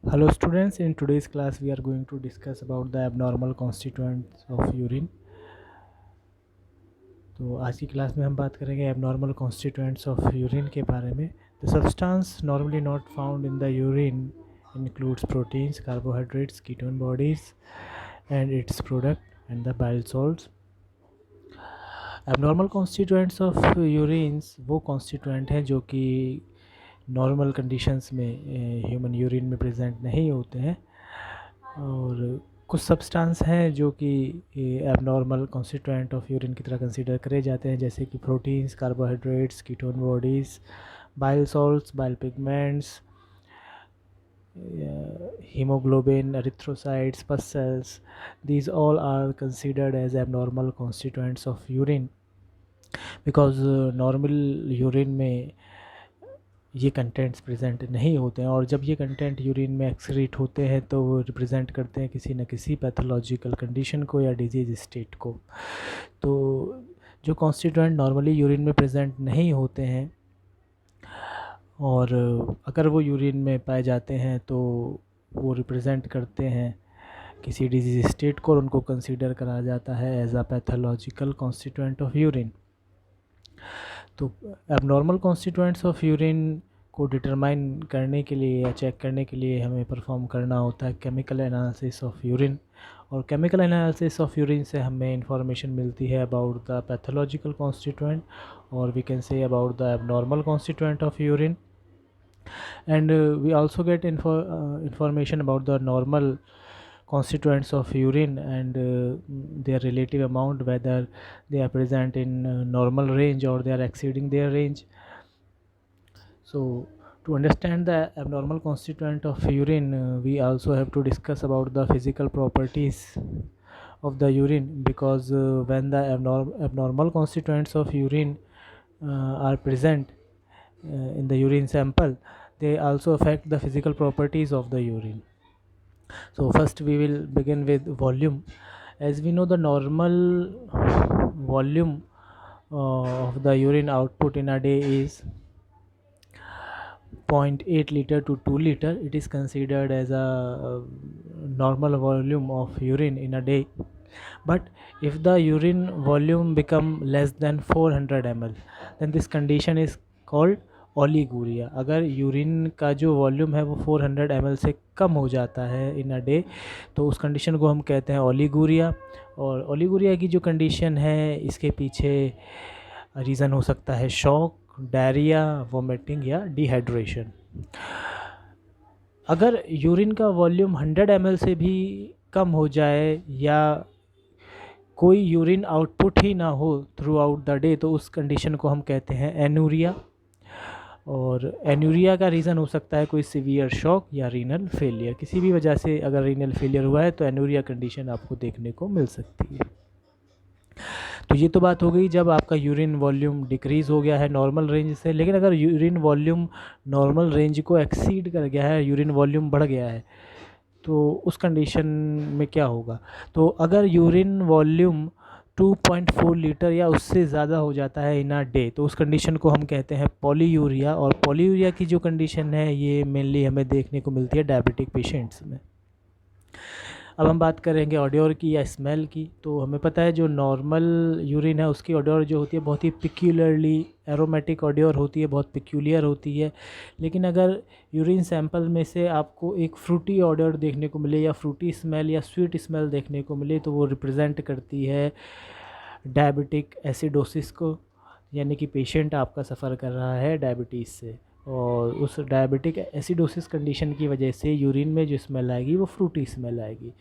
Hello students, in today's class we are going to discuss about the abnormal constituents of urine. तो आज की class में हम बात करेंगे abnormal constituents of urine के बारे में. The substance normally not found in the urine includes proteins, carbohydrates, ketone bodies and its product and the bile salts. Abnormal constituents of urines वो constituent हैं जो कि नॉर्मल कंडीशंस में human urine में present नहीं होते हैं और कुछ सब्सटेंस हैं जो कि एबनॉर्मल कॉन्स्टिट्यूएंट ऑफ यूरिन की तरह कंसीडर करे जाते हैं, जैसे कि proteins, carbohydrates, ketone bodies, bile salts, bile pigments, hemoglobin, erythrocytes, pus cells. These all are considered as abnormal constituents of urine because normal urine में ये कंटेंट्स प्रेजेंट नहीं होते हैं और जब ये कंटेंट यूरिन में एक्सक्रीट होते हैं तो वो रिप्रेजेंट करते हैं किसी न किसी पैथोलॉजिकल कंडीशन को या डिजीज स्टेट को. तो जो कॉन्स्टिट्यूएंट नॉर्मली यूरिन में प्रेजेंट नहीं होते हैं और अगर वो यूरिन में पाए जाते हैं तो वो रिप्रेजेंट करते हैं किसी डिजीज स्टेट को और उनको कंसीडर करा जाता है as a pathological constituent of urine. तो एबनॉर्मल कॉन्स्टिट्यूएंट्स ऑफ यूरिन को डिटरमाइन करने के लिए या चेक करने के लिए हमें परफॉर्म करना होता है केमिकल एनालिसिस ऑफ यूरिन. और केमिकल एनालिसिस ऑफ यूरिन से हमें इंफॉर्मेशन मिलती है अबाउट द पैथोलॉजिकल कॉन्स्टिट्यूएंट और we can say about the abnormal constituent of urine. And we also get information about the normal constituents of urine and their relative amount, whether they are present in normal range or they are exceeding their range. So to understand the abnormal constituent of urine, we also have to discuss about the physical properties of the urine, because when the abnormal constituents of urine are present in the urine sample, they also affect the physical properties of the urine. So first we will begin with volume. As we know, the normal volume of the urine output in a day is 0.8 liter to 2 liter. It is considered as a normal volume of urine in a day. But if the urine volume become less than 400 ml, then this condition is called ओलीगूरिया. अगर urine का जो volume है वो 400 ml से कम हो जाता है इन a day तो उस कंडीशन को हम कहते हैं ओलीगूरिया. और ओलीगूरिया की जो कंडीशन है इसके पीछे रीज़न हो सकता है शॉक, डायरिया, वोमिटिंग या डिहाइड्रेशन. अगर यूरिन का वॉल्यूम 100 ml से भी कम हो जाए या कोई यूरिन आउटपुट ही ना हो थ्रू आउट द डे तो उस कंडीशन को हम कहते हैं एनूरिया. और एनूरिया का रीज़न हो सकता है कोई सीवियर शॉक या रीनल फेलियर. किसी भी वजह से अगर रीनल फेलियर हुआ है तो एनूरिया कंडीशन आपको देखने को मिल सकती है. तो ये तो बात हो गई जब आपका यूरिन वॉल्यूम डिक्रीज़ हो गया है नॉर्मल रेंज से. लेकिन अगर यूरिन वॉल्यूम नॉर्मल रेंज को एक्सीड कर गया है, यूरिन वॉल्यूम बढ़ गया है, तो उस कंडीशन में क्या होगा. तो अगर यूरिन वॉल्यूम 2.4 लीटर या उससे ज़्यादा हो जाता है इन अ डे तो उस कंडीशन को हम कहते हैं पॉलीयूरिया. और पॉलीयूरिया की जो कंडीशन है ये मेनली हमें देखने को मिलती है डायबिटिक पेशेंट्स में. अब हम बात करेंगे ऑडियोर की या स्मेल की. तो हमें पता है जो नॉर्मल यूरिन है उसकी ऑडियोर जो होती है बहुत ही पिक्यूलरली एरोमेटिक ऑडियोर होती है, बहुत पिक्यूलियर होती है. लेकिन अगर यूरिन सैंपल में से आपको एक फ्रूटी ऑडियोर देखने को मिले या फ्रूटी स्मेल या स्वीट स्मेल देखने को मिले तो वो रिप्रेजेंट करती है डायबिटिक एसिडोसिस को, यानी कि पेशेंट आपका सफ़र कर रहा है डायबिटीज़ से और उस डायबिटिक एसिडोसिस कंडीशन की वजह से यूरिन में जो स्मेल आएगी वो फ्रूटी स्मेल आएगी.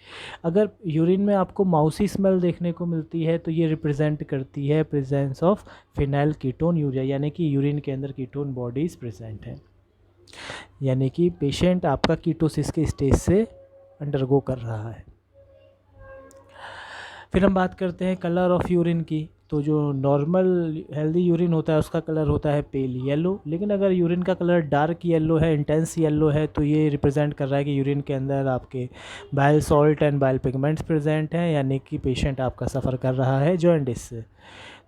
अगर यूरिन में आपको माउसी स्मेल देखने को मिलती है तो ये रिप्रेजेंट करती है presence of phenyl ketone urea, यानी कि यूरिन के अंदर कीटोन बॉडीज़ प्रेजेंट हैं, यानी कि पेशेंट आपका कीटोसिस के स्टेज से अंडरगो कर रहा है. फिर हम बात करते हैं कलर ऑफ यूरिन की. तो जो नॉर्मल हेल्दी यूरिन होता है उसका कलर होता है पेल येलो. लेकिन अगर यूरिन का कलर डार्क येलो है, इंटेंस येलो है, तो ये रिप्रेजेंट कर रहा है कि यूरिन के अंदर आपके bile salt and bile pigments present हैं, यानी कि पेशेंट आपका सफ़र कर रहा है जॉन्डिस से.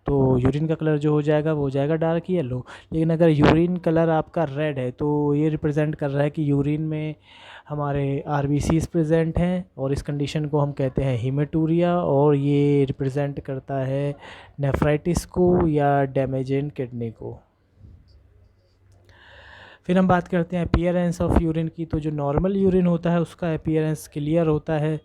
तो यूरिन का कलर जो हो जाएगा वो हो जाएगा डार्क येलो। लेकिन अगर यूरिन कलर आपका रेड है तो ये रिप्रेजेंट कर रहा है कि यूरिन में हमारे आरबीसीज प्रेजेंट हैं, और इस कंडीशन को हम कहते हैं हीमेटूरिया, और ये रिप्रेजेंट करता है नेफ्राइटिस को या डैमेज इन किडनी को। फिर हम बात करते हैं अपीयरेंस ऑफ यूरिन की। तो जो नॉर्मल यूरिन होता है उसका अपीयरेंस क्लियर होता है,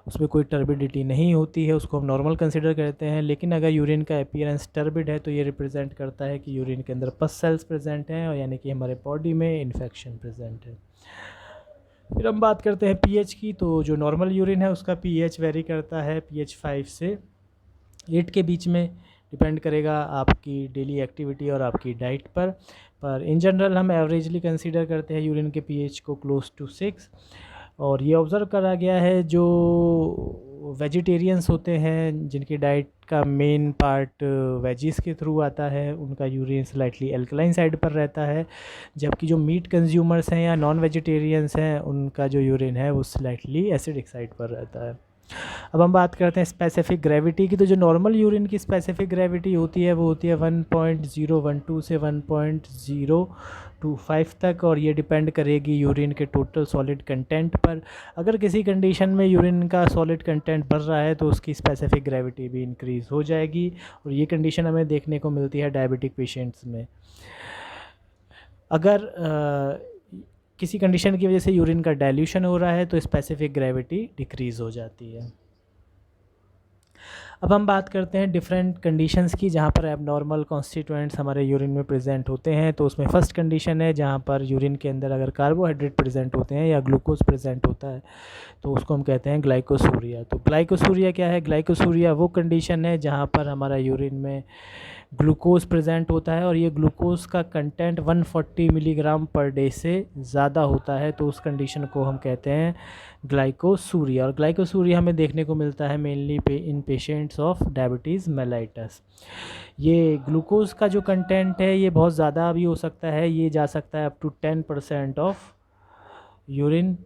उसमें कोई टर्बिडिटी नहीं होती है, उसको हम नॉर्मल कंसिडर करते हैं। लेकिन अगर यूरिन का अपीयरेंस टर्बिड है तो ये रिप्रेजेंट करता है कि यूरिन के अंदर पस सेल्स प्रेजेंट हैं, और यानी कि हमारे बॉडी में इन्फेक्शन प्रेजेंट है। फिर हम बात करते हैं पीएच की। तो जो नॉर्मल यूरिन है उसका पीएच वेरी करता है, पीएच 5 से 8 के बीच में, डिपेंड करेगा आपकी डेली एक्टिविटी और आपकी डाइट पर इन जनरल हम एवरेजली कंसीडर करते हैं यूरिन के पीएच को क्लोज टू 6। और ये ऑब्ज़र्व करा गया है जो वेजिटेरियंस होते हैं जिनकी डाइट का मेन पार्ट वेजिस के थ्रू आता है, उनका यूरिन स्लाइटली एल्कलाइन साइड पर रहता है, जबकि जो मीट कंज्यूमर्स हैं या नॉन वेजिटेरियंस हैं उनका जो यूरिन है वो स्लाइटली एसिडिक साइड पर रहता है। अब हम बात करते हैं स्पेसिफिक ग्रेविटी की। तो जो नॉर्मल यूरिन की स्पेसिफिक ग्रेविटी होती है वो होती है 1.012 से 1.025 तक, और ये डिपेंड करेगी यूरिन के टोटल सॉलिड कंटेंट पर। अगर किसी कंडीशन में यूरिन का सॉलिड कंटेंट बढ़ रहा है तो उसकी स्पेसिफिक ग्रेविटी भी इंक्रीज़ हो जाएगी, और ये कंडीशन हमें देखने को मिलती है डायबिटिक पेशेंट्स में। अगर किसी कंडीशन की वजह से यूरिन का डाइल्यूशन हो रहा है तो स्पेसिफिक ग्रेविटी डिक्रीज़ हो जाती है। अब हम बात करते हैं डिफरेंट कंडीशंस की जहाँ पर एबनॉर्मल कॉन्स्टिट्यूएंट्स हमारे यूरिन में प्रेजेंट होते हैं। तो उसमें फर्स्ट कंडीशन है जहाँ पर यूरिन के अंदर अगर कार्बोहाइड्रेट प्रेजेंट होते हैं या ग्लूकोज प्रेजेंट होता है तो उसको हम कहते हैं ग्लाइकोसूरिया। तो ग्लाइकोसूरिया क्या है? ग्लाइकोसूरिया वो कंडीशन है जहाँ पर हमारा यूरिन में ग्लूकोज प्रेजेंट होता है और ये ग्लूकोज का कंटेंट 140 मिलीग्राम पर डे से ज़्यादा होता है, तो उस कंडीशन को हम कहते हैं ग्लाइकोसूरिया। और ग्लाइकोसूरिया हमें देखने को मिलता है mainly in patients of diabetes mellitus. ये ग्लूकोज का जो कंटेंट है ये बहुत ज़्यादा भी हो सकता है, ये जा सकता है अप टू 10% ऑफ यूरिन।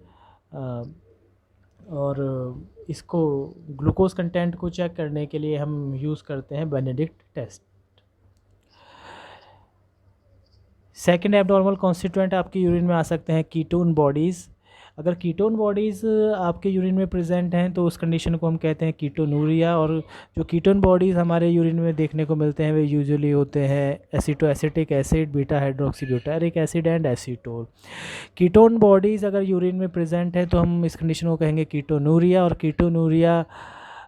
और इसको ग्लूकोज कंटेंट को चेक करने के लिए हम यूज़ करते हैं Benedict test. Second abnormal constituent आपके यूरिन में आ सकते हैं कीटोन बॉडीज़। अगर कीटोन बॉडीज़ आपके यूरिन में प्रेजेंट हैं तो उस कंडीशन को हम कहते हैं कीटोनूरिया। और जो कीटोन बॉडीज़ हमारे यूरिन में देखने को मिलते हैं वे यूजुअली होते हैं acetoacetic acid, beta hydroxybutyric acid and acetone. Ketone bodies अगर यूरिन में प्रेजेंट है तो हम इस कंडीशन को कहेंगे कीटोनूरिया। और कीटोनूरिया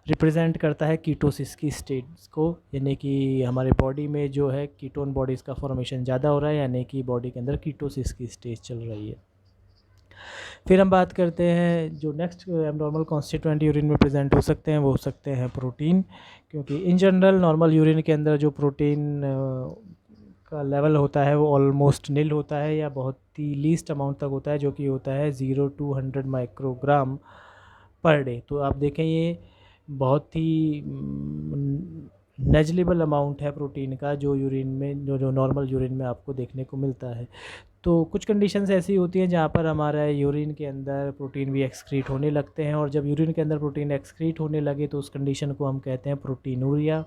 रिप्रेजेंट करता है कीटोसिस की स्टेट्स को, यानी कि हमारे बॉडी में जो है कीटोन बॉडीज़ का फॉर्मेशन ज़्यादा हो रहा है, यानी कि बॉडी के अंदर कीटोसिस की स्टेज चल रही है। फिर हम बात करते हैं जो नेक्स्ट एबनॉर्मल कॉन्स्टिट्यूएंट यूरिन में प्रेजेंट हो सकते हैं वो हो सकते हैं प्रोटीन, क्योंकि इन जनरल नॉर्मल यूरिन के अंदर जो प्रोटीन का लेवल होता है वो ऑलमोस्ट नील होता है या बहुत ही लीस्ट अमाउंट तक होता है, जो कि होता है 0 to 100 माइक्रोग्राम पर डे। तो आप देखें ये बहुत ही नेजलेबल अमाउंट है प्रोटीन का जो यूरिन में जो नॉर्मल यूरिन में आपको देखने को मिलता है। तो कुछ कंडीशंस ऐसी होती हैं जहाँ पर हमारा यूरिन के अंदर प्रोटीन भी एक्सक्रीट होने लगते हैं, और जब यूरिन के अंदर प्रोटीन एक्सक्रीट होने लगे तो उस कंडीशन को हम कहते हैं प्रोटीनूरिया।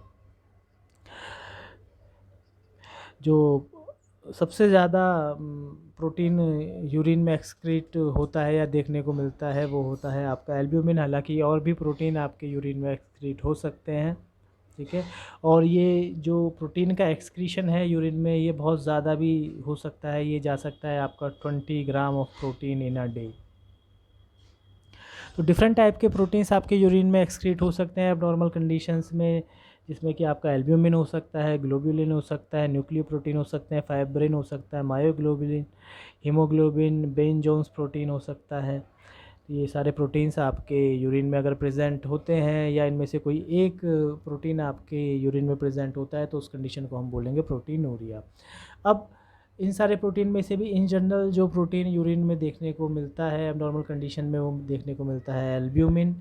जो सबसे ज़्यादा प्रोटीन यूरिन में एक्सक्रीट होता है या देखने को मिलता है वो होता है आपका एल्ब्यूमिन। हालांकि और भी प्रोटीन आपके यूरिन में एक्सक्रीट हो सकते हैं, ठीक है। और ये जो प्रोटीन का एक्सक्रीशन है यूरिन में ये बहुत ज़्यादा भी हो सकता है, ये जा सकता है आपका 20 gram of protein in a day. तो डिफरेंट टाइप के प्रोटीन्स आपके यूरिन में एक्सक्रीट हो सकते हैं एबनॉर्मल कंडीशंस में, जिसमें कि आपका एल्ब्यूमिन हो सकता है, ग्लोब्यूलिन हो सकता है, न्यूक्लियो प्रोटीन हो सकते हैं, फाइब्रिन हो सकता है, myoglobin, haemoglobin, Bence Jones protein हो सकता है। ये सारे प्रोटीन्स आपके यूरिन में अगर प्रेजेंट होते हैं या इनमें से कोई एक प्रोटीन आपके यूरिन में प्रेजेंट होता है तो उस कंडीशन को हम बोलेंगे प्रोटीनूरिया। अब इन सारे प्रोटीन में से भी इन जनरल जो प्रोटीन यूरिन में देखने को मिलता है एबनॉर्मल कंडीशन में वो देखने को मिलता है एल्ब्यूमिन।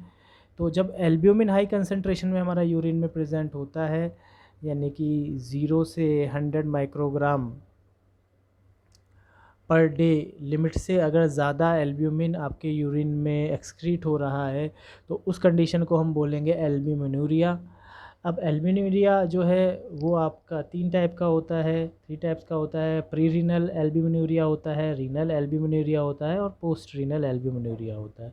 तो जब एल्ब्यूमिन हाई कंसंट्रेशन में हमारा यूरिन में प्रेजेंट होता है, यानी कि 0 से 100 माइक्रोग्राम पर डे लिमिट से अगर ज़्यादा एल्ब्यूमिन आपके यूरिन में एक्सक्रीट हो रहा है तो उस कंडीशन को हम बोलेंगे एल्ब्यूमिनूरिया। अब एल्ब्यूमिनुरिया जो है वो आपका 3 टाइप का होता है, 3 टाइप्स का होता है। प्री रीनल एल्ब्यूमिनुरिया होता है, रीनल एल्ब्यूमिनुरिया होता है और पोस्ट रीनल एल्ब्यूमिनुरिया होता है।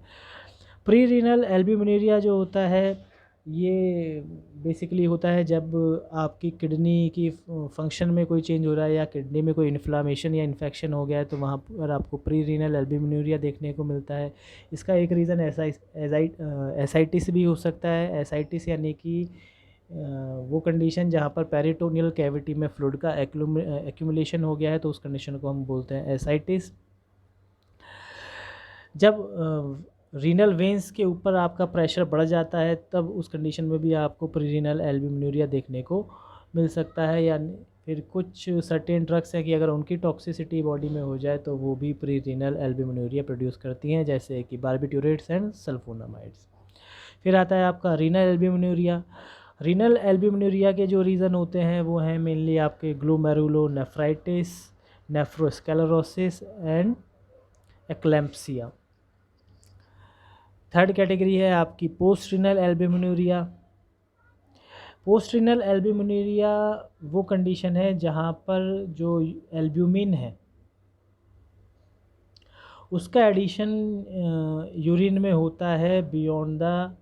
प्री रीनल एल्ब्यूमिनुरिया जो होता है ये बेसिकली होता है जब आपकी किडनी की फंक्शन में कोई चेंज हो रहा है या किडनी में कोई इन्फ्लामेशन या इन्फेक्शन हो गया है, तो वहाँ पर आपको प्री रीनल एल्ब्यूमिनुरिया देखने को मिलता है। इसका एक रीज़न एसाइटिस भी हो सकता है। एसाइटिस यानी कि वो कंडीशन जहाँ पर पेरिटोनियल कैविटी में फ्लूइड का एक्यूमुलेशन हो गया है, तो उस कंडीशन को हम बोलते हैं एसाइटिस। जब रीनल वेंस के ऊपर आपका प्रेशर बढ़ जाता है, तब उस कंडीशन में भी आपको प्री रीनल एल्ब्यूमिनुरिया देखने को मिल सकता है। या फिर कुछ सर्टेन ड्रग्स हैं कि अगर उनकी टॉक्सिसिटी बॉडी में हो जाए तो वो भी प्री रीनल एल्ब्यूमिनुरिया प्रोड्यूस करती हैं, जैसे कि बारबिट्यूरेट्स एंड सल्फोनामाइड्स। फिर आता है आपका रीनल एल्ब्यूमिनुरिया। रीनल एल्ब्यूमिनुरिया के जो रीज़न होते हैं वो हैं मेनली आपके glomerulonephritis, nephrosclerosis and eclampsia. Third category है आपकी post renal albuminuria. Post renal albuminuria वो कंडीशन है जहाँ पर जो एल्ब्यूमिन है उसका एडिशन यूरिन में होता है बियॉन्ड द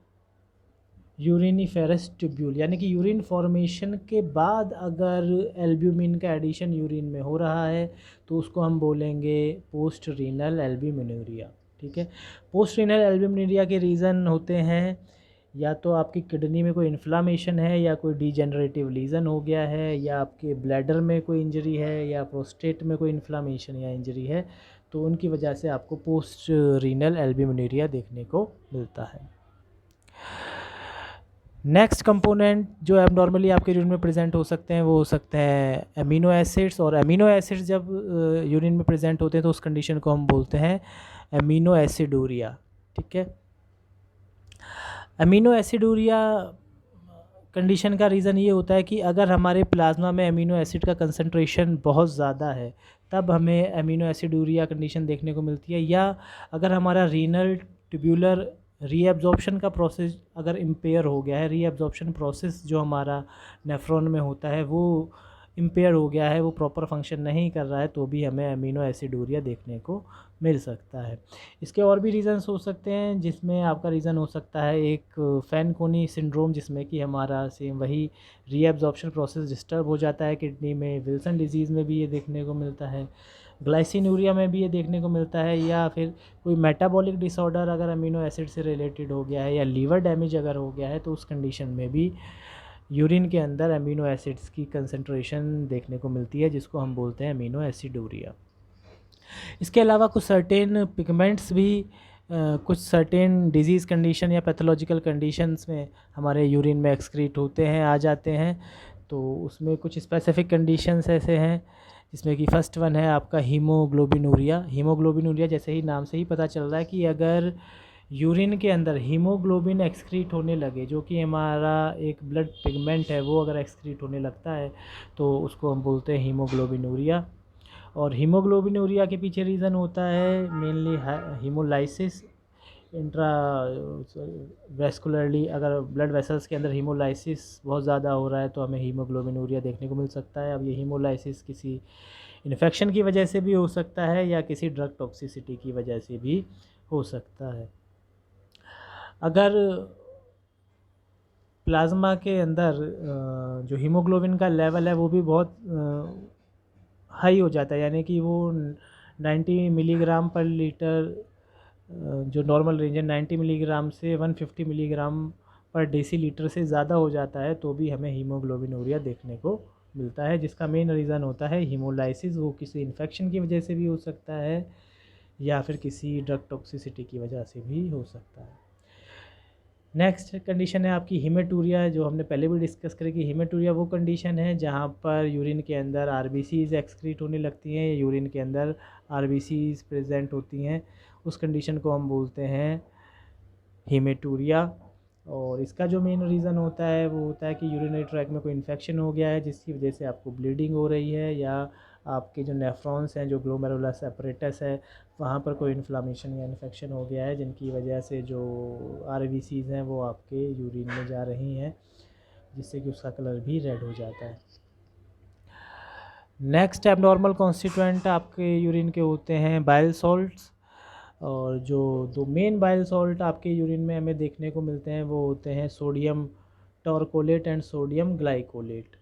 यूरिनिफेरस ट्यूब्यूल, यानी कि यूरिन फॉर्मेशन के बाद अगर एल्ब्यूमिन का एडिशन यूरिन में हो रहा है तो उसको हम बोलेंगे पोस्ट रीनल एल्ब्यूमिनुरिया। ठीक है। पोस्ट रीनल एल्ब्यूमिनुरिया के रीज़न होते हैं या तो आपकी किडनी में कोई इन्फ्लामेशन है या कोई डीजेनरेटिव लीज़न हो गया है या आपके ब्लैडर में कोई इंजरी है या प्रोस्टेट में कोई इन्फ्लामेशन या इंजरी है, तो उनकी वजह से आपको पोस्ट रीनल एल्ब्यूमिनुरिया देखने को मिलता है। नेक्स्ट कंपोनेंट जो एबनॉर्मली आपके यूरिन में प्रेजेंट हो सकते हैं वो हो सकते हैं अमीनो एसिड्स। और अमीनो एसिड्स जब यूरिन में प्रेजेंट होते हैं तो उस कंडीशन को हम बोलते हैं अमीनो एसिडूरिया। ठीक है। अमीनो एसिडूरिया कंडीशन का रीज़न ये होता है कि अगर हमारे प्लाज्मा में अमीनो एसिड का कंसंट्रेशन बहुत ज़्यादा है तब हमें अमीनो एसिडूरिया कंडीशन देखने को मिलती है। या अगर हमारा रीनल ट्यूब्यूलर रीएब्जॉर्प्शन का प्रोसेस अगर इम्पेयर हो गया है, रीएब्जॉर्प्शन प्रोसेस जो हमारा नेफ्रॉन में होता है वो इम्पेयर हो गया है, वो प्रॉपर फंक्शन नहीं कर रहा है, तो भी हमें अमीनो एसिडूरिया देखने को मिल सकता है। इसके और भी रीज़न्स हो सकते हैं, जिसमें आपका रीज़न हो सकता है एक फैनकोनी सिंड्रोम, जिसमें कि हमारा सेम वही रीएब्जॉर्प्शन प्रोसेस डिस्टर्ब हो जाता है किडनी में। विल्सन डिजीज़ में भी ये देखने को मिलता है, ग्लाइसिनूरिया में भी ये देखने को मिलता है। या फिर कोई मेटाबॉलिक डिसऑर्डर अगर अमीनो एसिड से रिलेटेड हो गया है या लीवर डैमेज अगर हो गया है तो उस कंडीशन में भी यूरिन के अंदर अमीनो एसिड्स की कंसंट्रेशन देखने को मिलती है, जिसको हम बोलते हैं अमीनो एसिडूरिया। इसके अलावा कुछ सर्टेन पिगमेंट्स भी कुछ सर्टेन डिजीज़ कंडीशन या पैथोलॉजिकल कंडीशंस में हमारे यूरिन में एक्सक्रीट होते हैं, आ जाते हैं। तो उसमें कुछ स्पेसिफिक कंडीशंस ऐसे हैं, जिसमें कि फ़र्स्ट वन है आपका हीमोग्लोबिनूरिया। हीमोग्लोबिनूरिया जैसे ही नाम से ही पता चल रहा है कि अगर यूरिन के अंदर हीमोग्लोबिन एक्सक्रीट होने लगे, जो कि हमारा एक ब्लड पिगमेंट है, वो अगर एक्सक्रीट होने लगता है तो उसको हम बोलते हैं हीमोग्लोबिनूरिया। और हीमोग्लोबिनूरिया के पीछे रीज़न होता है मेनली हीमोलाइसिस इंट्रा वेस्कुलरली। अगर ब्लड वेसल्स के अंदर हीमोलाइसिस बहुत ज़्यादा हो रहा है तो हमें हीमोग्लोबिनूरिया देखने को मिल सकता है। अब ये हीमोलाइसिस किसी इन्फेक्शन की वजह से भी हो सकता है या किसी ड्रग टॉक्सिसिटी की वजह से भी हो सकता है। अगर प्लाज्मा के अंदर जो हीमोग्लोबिन का लेवल है वो भी बहुत हाई हो जाता है, यानी कि वो 90 मिलीग्राम पर लीटर, जो नॉर्मल रेंज है 90 मिलीग्राम से 150 मिलीग्राम पर डेसीलीटर से ज़्यादा हो जाता है, तो भी हमें हीमोग्लोबिनूरिया देखने को मिलता है, जिसका मेन रीज़न होता है हीमोलाइसिस। वो किसी इन्फेक्शन की वजह से भी हो सकता है या फिर किसी ड्रग टॉक्सिसिटी की वजह से भी हो सकता है। नेक्स्ट कंडीशन है आपकी हीमेटूरिया, जो हमने पहले भी डिस्कस करी कि हीमेटूरिया वो कंडीशन है जहाँ पर यूरिन के अंदर आरबीसीज एक्सक्रीट होने लगती हैं, यूरिन के अंदर आरबीसीज प्रेजेंट होती हैं। उस कंडीशन को हम बोलते हैं हीमेटूरिया। और इसका जो मेन रीज़न होता है वो होता है कि यूरिनरी ट्रैक में कोई इन्फेक्शन हो गया है जिसकी वजह से आपको ब्लीडिंग हो रही है, या आपके जो नेफ्रॉन्स हैं, जो ग्लोमेरुलस एपरेटस है, वहाँ पर कोई इन्फ्लामेशन या इन्फेक्शन हो गया है, जिनकी वजह से जो आरबीसीज हैं वो आपके यूरिन में जा रही हैं। जिससे कि उसका कलर भी रेड हो जाता है। नेक्स्ट एबनॉर्मल कॉन्स्टिट्यूएंट आपके यूरिन के होते हैं बाइल सॉल्ट्स, और जो दो मेन बाइल सॉल्ट आपके यूरिन में हमें देखने को मिलते हैं वो होते हैं sodium taurocholate and sodium glycocholate.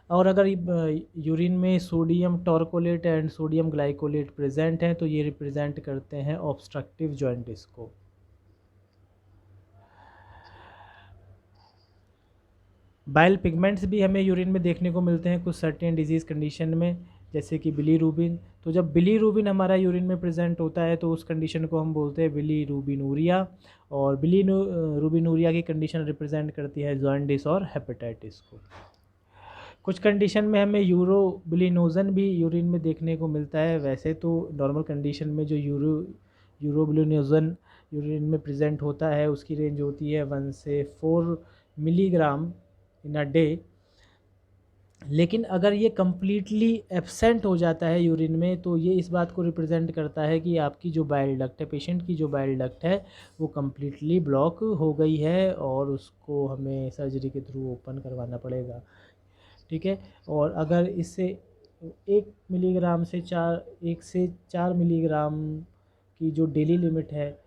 और अगर यूरिन में sodium taurocholate and sodium glycocholate present हैं तो ये रिप्रेजेंट करते हैं ऑब्स्ट्रक्टिव जॉइंटिस को। बाइल पिगमेंट्स भी हमें यूरिन में देखने को मिलते हैं कुछ सर्टेन डिजीज़ कंडीशन में, जैसे कि बिलीरूबिन। तो जब बिलीरूबिन हमारा यूरिन में प्रेजेंट होता है तो उस कंडीशन को हम बोलते हैं बिलीरूबिनूरिया, और बिलीरूबिनूरिया की कंडीशन रिप्रेजेंट करती है जॉइंटिस और हेपेटाइटिस को। कुछ कंडीशन में हमें यूरोबिलिनोजन भी यूरिन में देखने को मिलता है। वैसे तो नॉर्मल कंडीशन में जो यूरोबिलिनोजन यूरिन में प्रेजेंट होता है उसकी रेंज होती है 1 से 4 मिलीग्राम इन अ डे, लेकिन अगर ये कम्प्लीटली एब्सेंट हो जाता है यूरिन में तो ये इस बात को रिप्रेजेंट करता है कि आपकी जो बाइल डक्ट है, पेशेंट की जो बाइल डक्ट है वो कम्प्लीटली ब्लॉक हो गई है और उसको हमें सर्जरी के थ्रू ओपन करवाना पड़ेगा। ठीक है। और अगर इससे 1 से 4 मिलीग्राम की जो डेली लिमिट है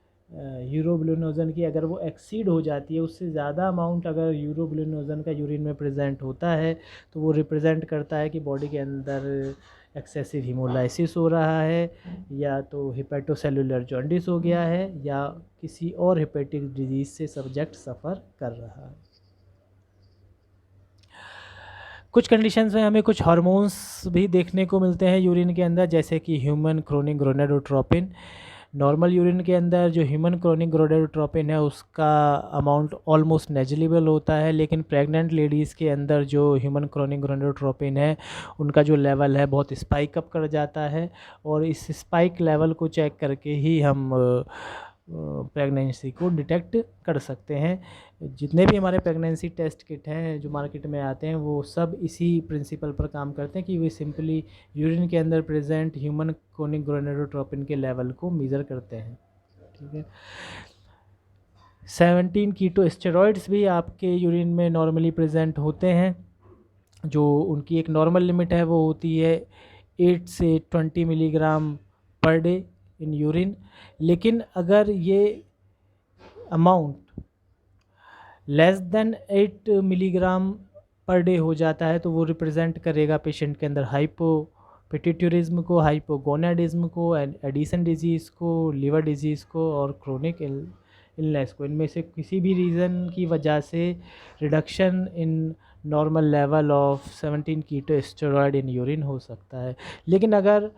यूरोबिलिनोजन की, अगर वो एक्सीड हो जाती है, उससे ज़्यादा अमाउंट अगर यूरोबिलिनोजन का यूरिन में प्रेजेंट होता है तो वो रिप्रेजेंट करता है कि बॉडी के अंदर एक्सेसिव हीमोलाइसिस हो रहा है, या तो हिपेटोसेलुलर जॉन्डिस हो गया है, या किसी और हेपेटिक डिजीज़ से सब्जेक्ट सफ़र कर रहा है। कुछ कंडीशंस में हमें कुछ हार्मोन्स भी देखने को मिलते हैं यूरिन के अंदर, जैसे कि human chronic gonadotropin. Normal urine के अंदर जो ह्यूमन क्रोनिक गोनाडोट्रोपिन है उसका अमाउंट ऑलमोस्ट नेग्लिजिबल होता है, लेकिन प्रेग्नेंट लेडीज़ के अंदर जो ह्यूमन क्रोनिक गोनाडोट्रोपिन है उनका जो लेवल है बहुत स्पाइक अप कर जाता है, और इस स्पाइक लेवल को चेक करके ही हम प्रेगनेंसी को डिटेक्ट कर सकते हैं। जितने भी हमारे प्रेगनेंसी टेस्ट किट हैं जो मार्केट में आते हैं वो सब इसी प्रिंसिपल पर काम करते हैं कि वे सिंपली यूरिन के अंदर प्रेजेंट ह्यूमन क्रोनिक गोनाडोट्रोपिन के लेवल को मेज़र करते हैं। ठीक है। 17 कीटो स्टेरॉइड्स भी आपके यूरिन में नॉर्मली प्रेजेंट होते हैं, जो उनकी एक नॉर्मल लिमिट है वो होती है 8 से 20 milligram per day in urine. लेकिन अगर ये amount less than 8 milligram per day हो जाता है तो वो रिप्रेजेंट करेगा पेशेंट के अंदर हाइपोपिट्यूटरिज्म को, हाइपोगोनाडिज्म को, एडिसन डिजीज़ को, लिवर डिजीज़ को और क्रोनिक इलनेस को। इनमें से किसी भी रीज़न की वजह से reduction in normal level of 17 keto steroid in urine हो सकता है। लेकिन अगर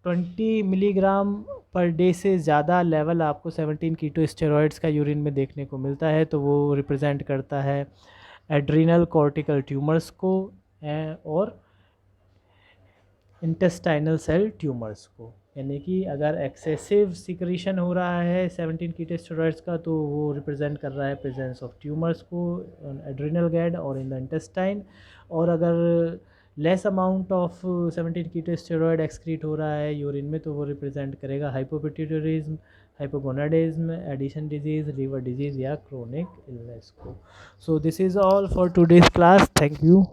20 मिलीग्राम पर डे से ज़्यादा लेवल आपको 17 कीटो स्टेरॉइड्स का यूरिन में देखने को मिलता है तो वो रिप्रेजेंट करता है एड्रीनल कॉर्टिकल ट्यूमर्स को और इंटेस्टाइनल सेल ट्यूमर्स को। यानी कि अगर एक्सेसिव सिक्रीशन हो रहा है 17 कीटो स्टेरॉइड्स का तो वो रिप्रेजेंट कर रहा है प्रेजेंस ऑफ ट्यूमर्स को एड्रीनल गैड और इन द इंटेस्टाइन, और अगर less amount of 17 keto steroid excrete हो रहा है यूरिन में तो वो रिप्रेजेंट करेगा hypopituitarism, hypogonadism, Addison disease, liver disease या क्रोनिक इलनेस को। So this is all for today's class. Thank you.